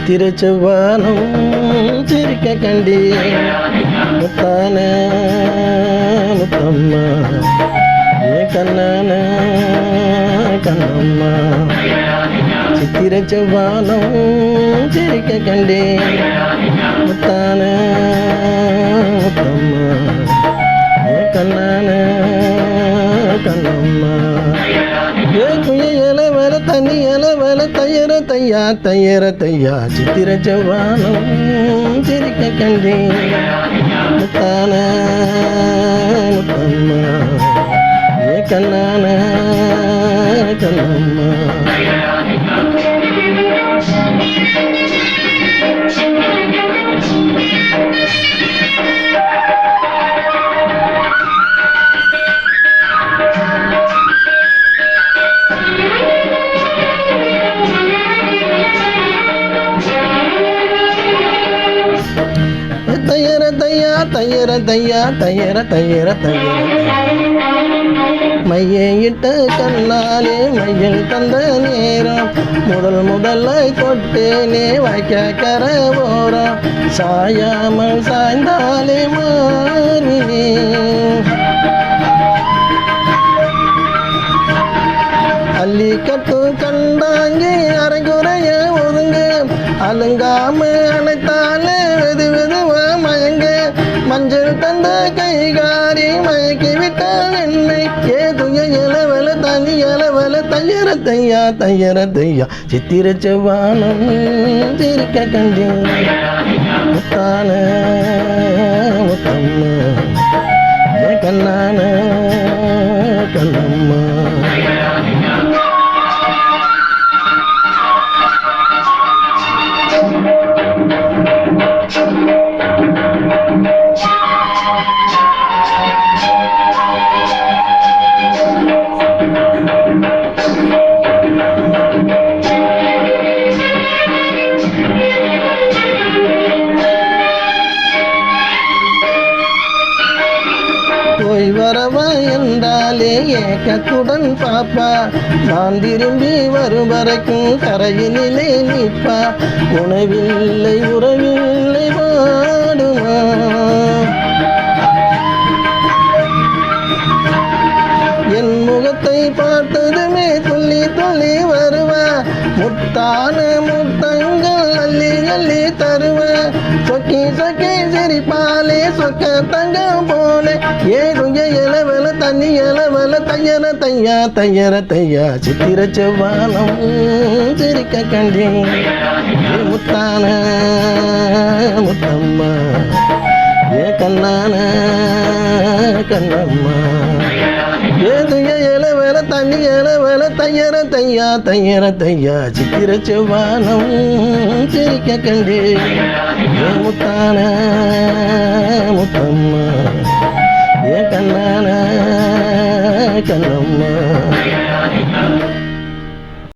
சித்திர செவ்வானம் சிரிக்க கண்டி முத்தான முத்தம்மா ஏ கண்ணான கண்ணம்மா சித்திர செவ்வானம் சிரிக்க கண்டி முத்தான முத்தம்மா ஏ கண்ணான கண்ணம்மா ஏ குய இல வேலை தண்ணி இல வேலை தையற தையா தையற தையா சித்திர செவ்வானம் சிரிக்க கண்டி முத்தான முத்தம்மா ஏ கண்ணான கண்ணம்மா தையற தையா தையற தையா தையற தையற தையற மையிட்ட கண்ணாலே மையில் தந்த நேரம் முதல்ல தொட்டேனே வாய்க்க கர ஓரம் சாயாமல் சாய்ந்தாலே மாறினே அள்ளி கட்டு கண்டாங்கி அரைகுறைய ஒதுங்க அலுங்காம அணைத்தாலே வெது வெதுவா மயங்க மஞ்சள் தந்த கைகாரி மயக்கி விட்டால் என்னை ஏதுய இளவல தனி இளவல தையற தையா தையற தையா சித்திர செவ்வானம் சிரிக்க கண்டி முத்தான முத்தம்மா ஏ கண்ணான கண்ணம்மா போய் வரவா என்றாலே ஏக்கத்துடன் பாப்பா நான் திரும்பி வரும் வரைக்கும் கரையினிலே நிற்பா உணவில்லை உறவில்லை வாடுமா என் முகத்தை பார்த்ததுமே துள்ளி துள்ளி வருவா முத்தான முத்தங்கள் அள்ளி அள்ளி தருவ சொக்கி சொக்கி சிரிப்பாலே சொக்க தங்கம் போலே ஏதுங்க இளவல தண்ணி இளவல தையற தையா தையற தையா சித்திர செவ்வானம் சிரிக்க கண்டி முத்தான முத்தம்மா ஏ கண்ணான கண்ணம்மா ஏதுங்க இளவல தண்ணி இளவல தையற தையா தையற தையா சித்திர செவ்வானம் சிரிக்க கண்டி ஏ முத்தான முத்தம்மா ஏ கண்ணான கண்ணம்மா